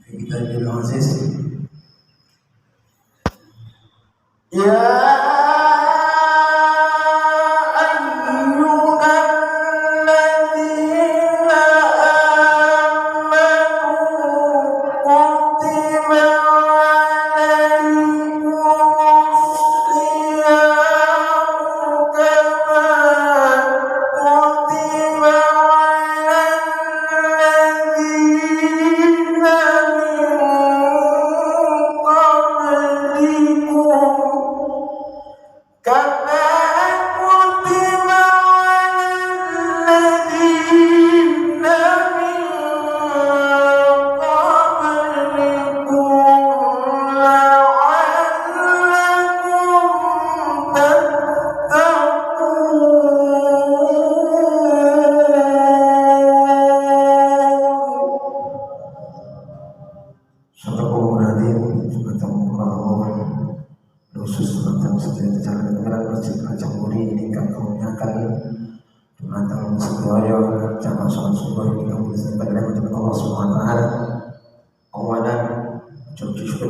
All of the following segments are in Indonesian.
Kita bilang Aziz. Ya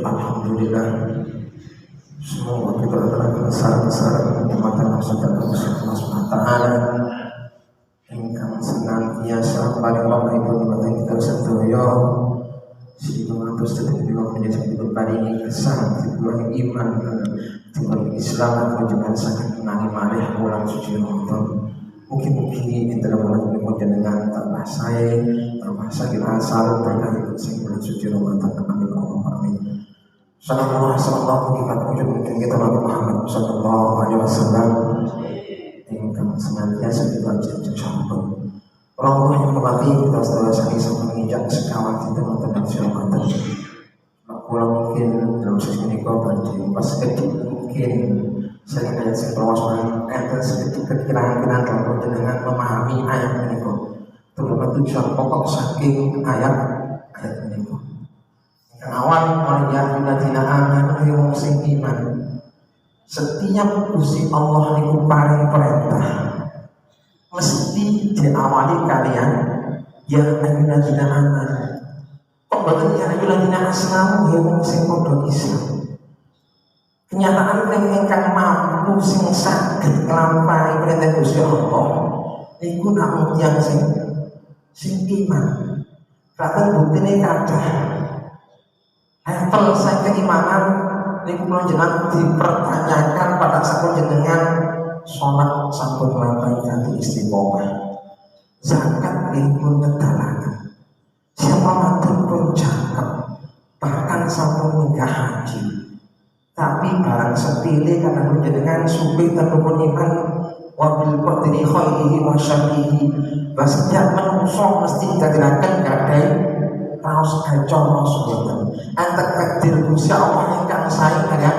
Alhamdulillah, semua kita adalah besar-besar kehormatan Allah Subhanahu wa taala ingkang senantiasa paling lama ibu nikmati kita sedaya sehingga terus tetap juga menjadi berbanding kesan dibuang iman dibuang Islam dan juga sangat menangi malih bulan suci Ramadan. Mungkin-mungkin yang dalam bulan ini dengan tambah saya kita asal berkait dengan suci Ramadan. Amin Allahumma amin. Sallallahu alaihi kita Nabi Muhammad sallallahu alaihi wasallam ingkang senantiasa kita sampun. Allah yang berarti kita sedaya sakit sampai menginjak sekawan kita mengenai Ramadan. Maka mungkin dalam sesi ini kau berarti pas sedikit mungkin saya kayak seperwasan enten sedikit kekirangan dalam dengan memahami ayat ini kau. Terutama tujuan pokok saking ayat ini kau. Yang awal oleh Yahudina aman yang sing iman. Setiap Gusti Allah niku paring perintah mesti diawali kalian ya ayyuhalladzina amanu. Kok boten ya ayyuhalladzina aslamu ya wong sing padha Islam. Kenyataan ingkang mampu sing saged nglampahi perintah Gusti Allah niku namung tiyang sing iman. Kadang buktine kathah. Level saya keimanan niku panjenengan dipertanyakan pada sampun jenengan sholat sampun nglampahi kanthi istiqomah, zakat pun ngedalaken, siapa madun pun cakep, bahkan sampun minggah haji. Tapi barang sepile karena jenengan supih tenupun iman wabil qadri khairihi wa syarrihi. Setiap manusia mesti dikatakan gadai raos kacau sebutan antek takdir Gusti Allah ingkang sae kalian.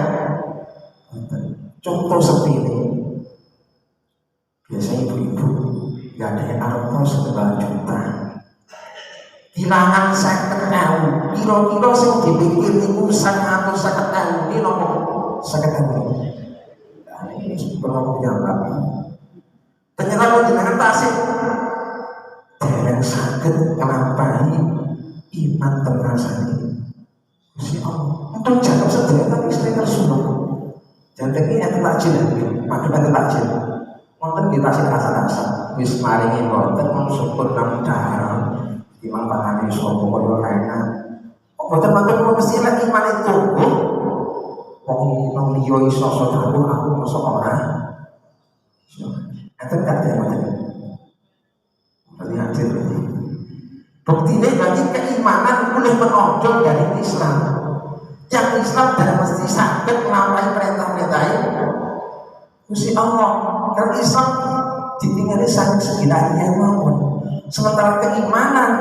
Contoh sepile biasanya ibu-ibu gak ada harta 1 juta hilangan 50.000 kira-kira sing dipikir niku 150.000 ini nopo 50.000 ini sebelum nyambak ternyata jenengan tasik dereng saged nglampahi iman terasani Gusti Allah untuk jatuh sedaya tapi sedaya tersunuh jangan ini yang takjil makin takjil wonten kita sing rasa-rasa wis maringi wonten mung syukur nang dahar imam pangane sapa kaya enak kok boten matur mesti lek iman itu wong liya iso sedekah aku mosok ora enten kate mboten lihat iki buktine berarti keimanan boleh menonjol dari Islam yang Islam dan mesti saged nglampahi perintah-perintah Gusti Allah. Karena Islam ditinggali saking segilanya mawon. Sementara keimanan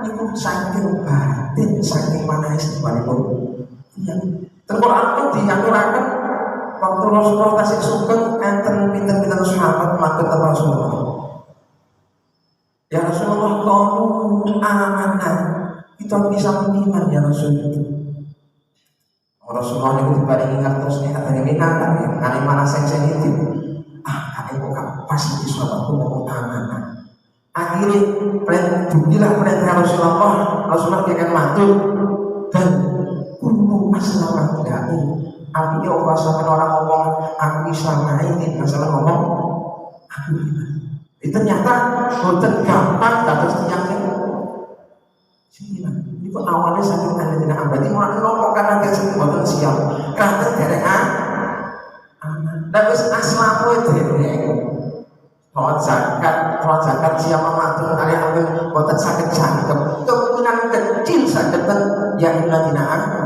itu saking batin, saking mana istimewa. Terquran itu diaturaken waktu Rasulullah tasik sugeng enten pinten-pinten sahabat matur ke Rasulullah. Ya Rasulullah qalu amanna. Kita bisa beriman ya Rasulullah. Rasulullah itu diparingi ngertos nek atane minatan kali mana sensitif. Aku pas di sahabatku ngomong amanah. Akhirnya dugilah perintah Rasulullah dia kan matur dan kumpul aslama dai. Artinya orang ngomong aku Islam ini masalah ngomong aku iman. Ternyata boten gampang dados tiyang sing iman. Iku awalnya saking alladzina abadi mulai ngomong karena kesing boten siap. Kadang derek aman. Dan wis aslamu derek. Sholat zakat siapa matur kali ambil boten saged jangkep. Kemungkinan kecil saged ya alladzina amanu.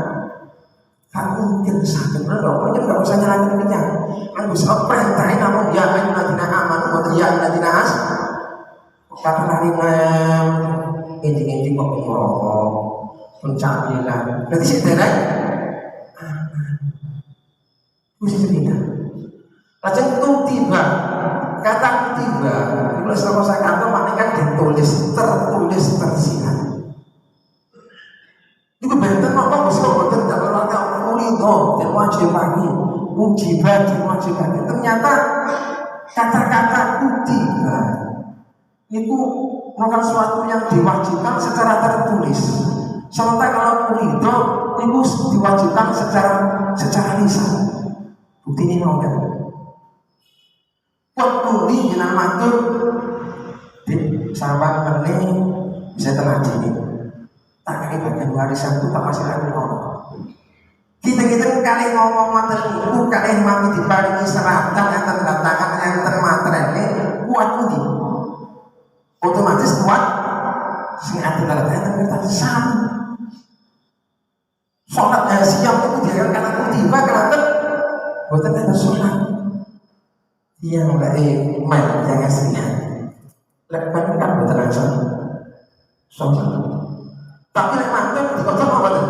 Kan mungkin saged lho, mungkin enggak usah nyalahin minyak. Kan bisa perintahin namun ya alladzina amanu boten ya alladzina as. Kata lari injing-injing kok ngerokok, pencamilan. Berarti sih derek aman. Mesti cerita. Lajeng tiba. Kata tiba, kalau selama saya kata maknanya kan tertulis tersirat. Itu benten apa bisa benten dalam rangka mulido dan wajib lagi, mujibat dan wajib lagi. Ternyata kata-kata tiba itu bukan sesuatu yang diwajibkan secara tertulis. Sementara kalau mulido itu diwajibkan secara lisan. Bukti ini mau kan? Kuli jenang matur di sahabat ini bisa tenang ini tak kali bagian warisan itu tak masih lagi ngomong kita kali ngomong matur itu kali mami diparingi seratan yang terdatangan yang termaterene kuat ini otomatis kuat sing ati terdatangan kita sama sholat siap itu jangan karena tiba karena buatan ada sholat yang mulai main yang aslinya lepas kan betul langsung sombong tapi lepas itu dikotor apa tuh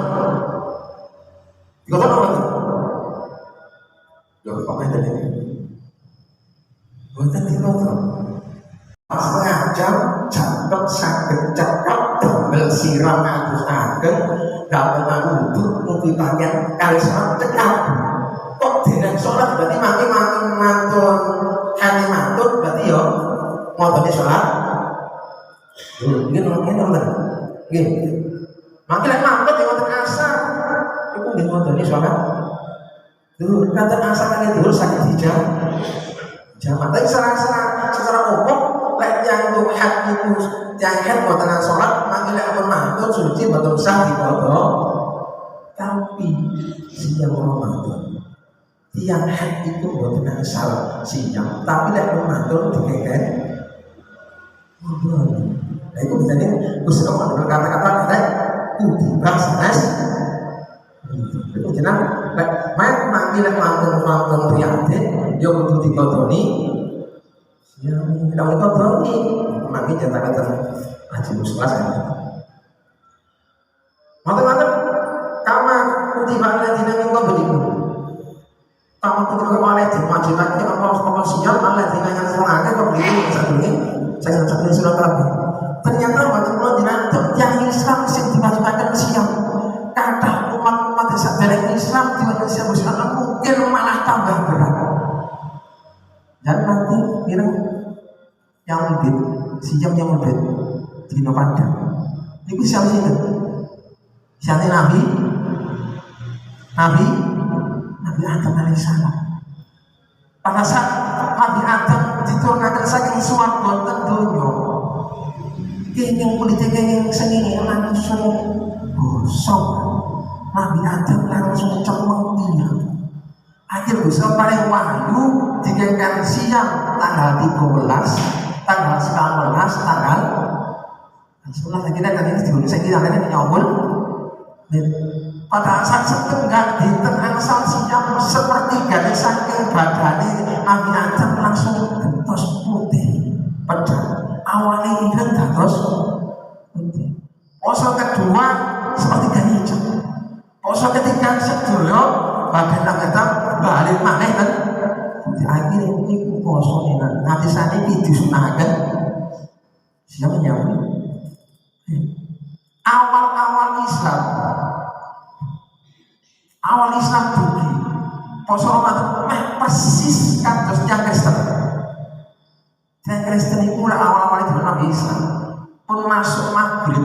dikotor apa tuh loh apa itu betul dikotor setengah jam cakep sakit cakep double siram atus ageng double untuk bagian kali sholat cekap kok dereng sholat berarti makin mantun kali mantun berarti yo motornya sholat gini makin lagi mantun di motor asar itu di motornya sholat dulu kata asar kan dulu sakit hijau jamaah tapi secara umum yang tuhan itu yang head motor sholat makin lagi mantun suci betul sah di motor tapi siang Ramadan tiang hak itu bukan asal siang tapi tidak mengatur dikeken ngobrol. Nah itu misalnya Gusti Allah kata-kata tiba sanes itu jenang main manggil mantul priate yo kudu dikodoni siang tidak dikodoni manggil kata-kata haji muslas kan mantul kama kutiba alladzina min qablikum kamu kutiba oleh diwajibkan apa siap alladzina yang semangat qablikum sadurunge saya satu surat Al-Baqarah ternyata waktu yang Islam sing diwajibkan siap kata umat-umat dari Islam diwajibkan siap mungkin malah tambah berat dan nanti kira yang lebih siap yang lebih dino padang itu siapa itu siapa Nabi Adam alaihissalam. Pada saat Nabi Adam diturunkan saking swarga ten donya. Kenging kulite kenging sengenge langsung gosong. Nabi Adam langsung cemeng iya. Akhir bisa paling wahyu dikengken siang tanggal 13, tanggal 19, tanggal setelah kita tadi di Indonesia kita tadi nyambul pada saat setengah di tengah asal siap sepertiga di saking badani Nabi Adam langsung gentos putih pedang awalnya ini gentos putih poso kedua sepertiga hijau poso ketiga sedulur badan Nabi Adam balik maneh kan akhirnya ini poso ini nanti saat ini disunahkan siapa menyambut awal-awal Islam dugi poso Ramadan persis kados yang Kristen. Yang Kristen itu awal-awal itu Nabi Islam pun masuk maghrib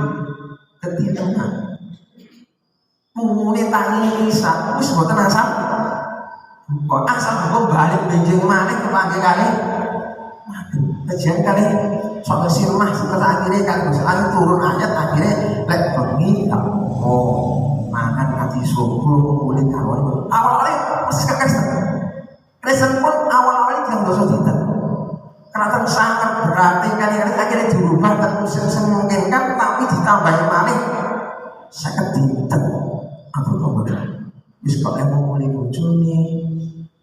ketiduran umune tangi Isa wis mboten asal kok asal kok balik benjing maneh kepanggih kalih kajian kalih sok sirmah setelah akhirnya kan misalnya turun ayat akhirnya lek bengi mangan ngaji subuh kulit kawon awal-awalnya masih kekes Kristen pun awal-awalnya yang dosa tidak karena sangat berarti kali-kali akhirnya dirubah dan musim memungkinkan tapi ditambahi maling saya tidak apa kemudian bisa kok mau mulai bojone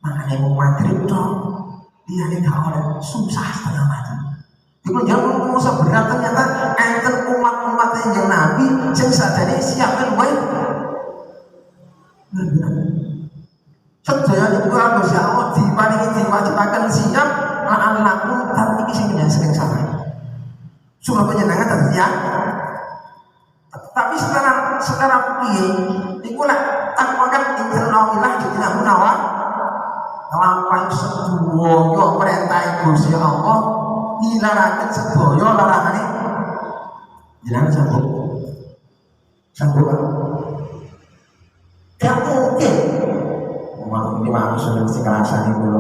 makanya mau maghrib dong dia ini gak oleh susah setengah mati itu jangan mau seberat ternyata enten umat-umat yang nabi yang sadari siapkan baik sedaya itu harus ya Allah diwajibkan siap la'an lakum tapi ini sering salah surah penjenengan tadi ya tapi secara piye iku lek takwa kan internalilah jadi namun lampahi sedaya perintah Gusti Allah nilaraken sedaya larangane jenengan sanggup gak mungkin ini manusia mesti kerasanya dulu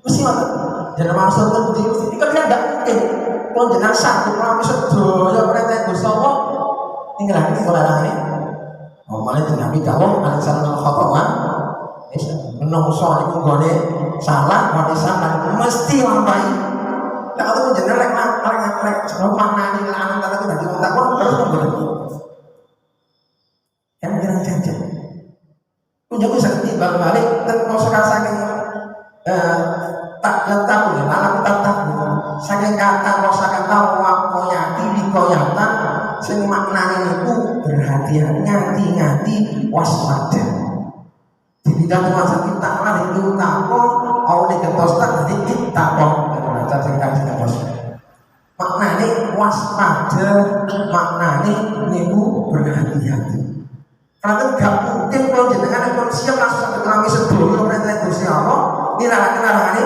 mesti ngoten jangan maksud itu mesti kan dia gak mungkin kalau jenengan sanggup lampahi sedaya perintah Gusti Allah ninggalake larangane malah Nabi dawuh al-salam al-khata'an menungso niku nggone salah nggone salah mesti lampahi lek aku jenenge lek sebab maknane lan kata itu dadi wong takwa terus ngono kan kira jajan kunjung sakti bang balik dan kau saking tak tahu ya anak tak tahu saking kata saking tahu wakoyati dikoyata sing maknane niku berhati-hati ngati-ngati waspada di bidang kuasa kita lah itu takwa oleh ketostak jadi kita kok baca cerita terus maknane waspada maknane niku berhati-hati karena gak mungkin kalau jenengan yang siap langsung sampai kelami sedulur perintah Gusti Allah nilarakan ini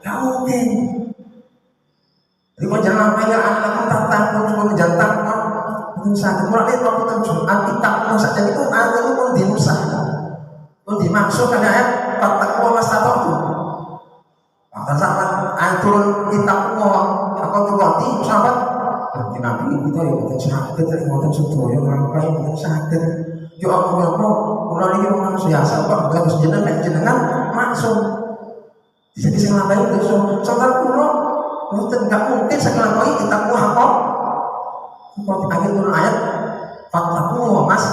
gak mungkin jadi kalau jangan sampai ya anak tentang pun menjantan pun sakit mulai itu aku Jumat kita pun saja itu ada itu pun dimusah pun dimaksud kan ayat fattaqwa mastata'tu maka sahabat ayat turun kitab aku tuwati sahabat nanti nabi kita ya bukan sakit ya bukan sedaya rangkai bukan sakit yo aku ngono mulai iki manusia asal kok bukan jenengan maksud jadi sing lambai itu saudara kulo mboten gak mungkin sekelampoi kitab apa kok akhir turun ayat fattaqwa mas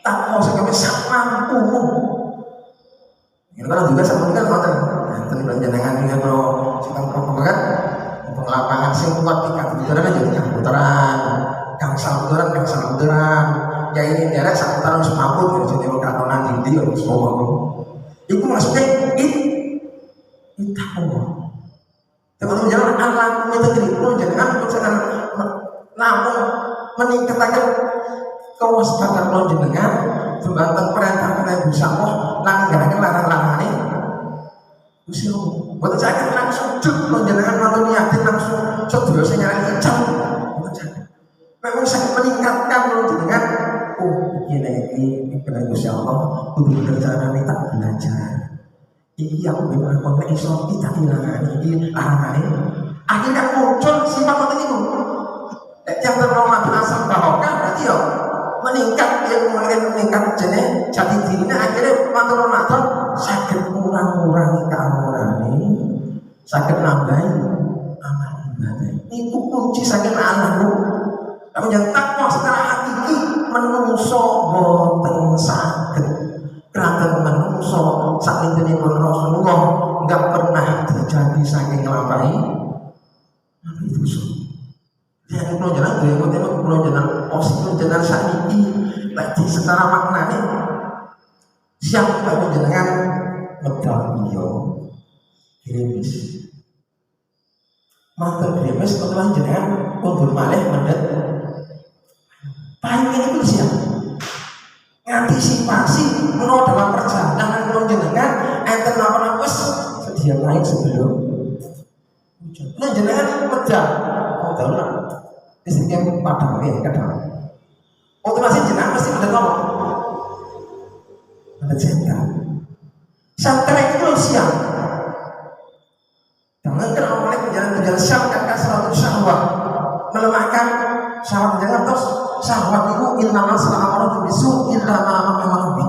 takwa sekali mampumu. Ini kalau juga sama kan ngoten. Enten panjenengan ini bro, sikang propaganda untuk lapangan sing kuat di kaputaran jadi kaputaran, kang ya ini daerah seputaran semaput jadi katonan di dia semua bro. Itu maksudnya itu takwa. Teman-teman jangan alam itu jadi pun jangan misalkan namun meningkatkan kewaspadaan lo jenengan tentang perintah Gusti Allah langgar larang-larang ini Gusti Allah buat saya langsung juk lo jenengan nonton yakin langsung sedulur saya nyari kecil buat saya memang saya meningkatkan lo jenengan ini benar Gusti Allah kudu berjalan ini tak belajar ini aku memang konten Islam kita hilangan ini larangan ini akhirnya muncul sifat itu yang terlalu asal barokah berarti ya meningkat yang meningkat jenis jadi dirinya akhirnya matur sakit kurang-kurangi keamuran ini sakit nambahi amal ibadah itu kunci sakit alam namun yang takwa secara hakiki menungso boten sakit kerana menungso saking ini pun Rasulullah nggak pernah terjadi saking nambahi itu ya kalau jalan dia kalau jalan posisi jalan sakit lagi secara maknanya siapa kalau jenengan medal beliau gerimis mantel gerimis setelah jenengan mundur malih mendet paling itu siapa ngantisipasi menurut dalam perjalanan kalau jenengan enten apa-apa sedia lain sebelum nah jenengan medal oh tahu lah istrinya padang ya kadang otomasi syahwat itu inna masalah amara bisu illa ma maqamabi.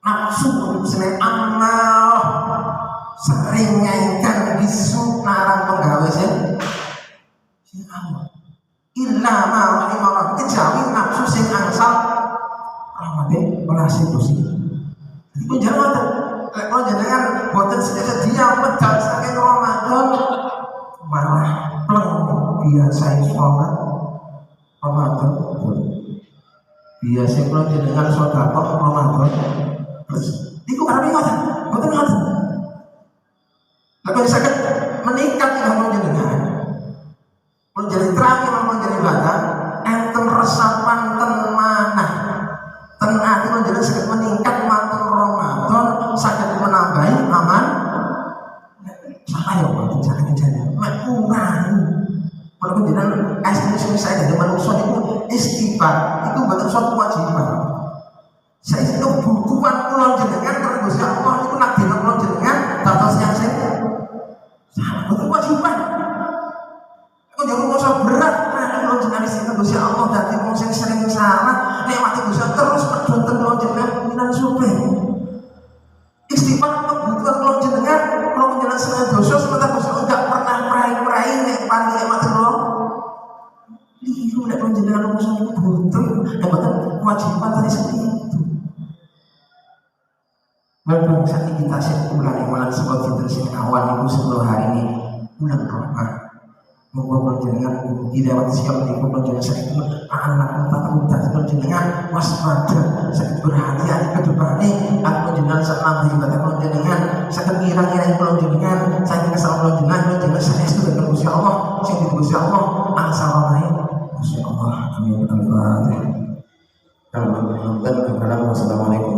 Nafsu seneng amal sering ngaitkan bisu narang penggawe sing amal. Illa ma maqamabi kejawi nafsu sing angsal rahmate welase Gusti. Jadi penjelasan kalau jenengan boten sedia medal saking Ramadan malah pleng biasa sholat Ramadan biasa kalau jenengan sedekah Ramadan terus iku arep ngoten boten ngoten lha saged meningkat kalau jenengan menjadi terakhir menjadi ibadah enten resapan ten manah ten ati menjadi saged meningkat matur Ramadan saged menambahi aman ayo Pak jangan jadi mek kurang walaupun jenengan asli saya dari manusia itu istighfar itu bukan suatu kewajiban. Saya itu kebutuhan pulau jenengan kalau Gusti Allah itu nak dina pulau jenengan dados yang saya bukan kewajiban. Aku jangan merasa berat pulau jenengan itu Gusti Allah dadi wong sing sering salah lewat Gusti terus pedhot pulau jenengan minan supaya istighfar kebutuhan pulau jenengan kalau jenengan sering dosa sementara Gusti Allah enggak pernah merai-merai nek pandi mati pulau liru nek panjenengan urusan itu butuh bahkan kewajiban tadi seperti itu. Walaupun saat kita sebulan yang malam sebab kita sing awal itu sebelum hari ini bulan Ramadan membawa panjenengan tidak waktu siap di panjenengan sakit anak tak panjenengan waspada sakit berhati-hati ke depannya aku panjenengan selama ibadah panjenengan sakit ngira-ngira panjenengan saya kesal panjenengan saya itu dengan Gusti Allah sing di Gusti Allah asal lain Masya Allah, amin. Al-Fatihah. Assalamualaikum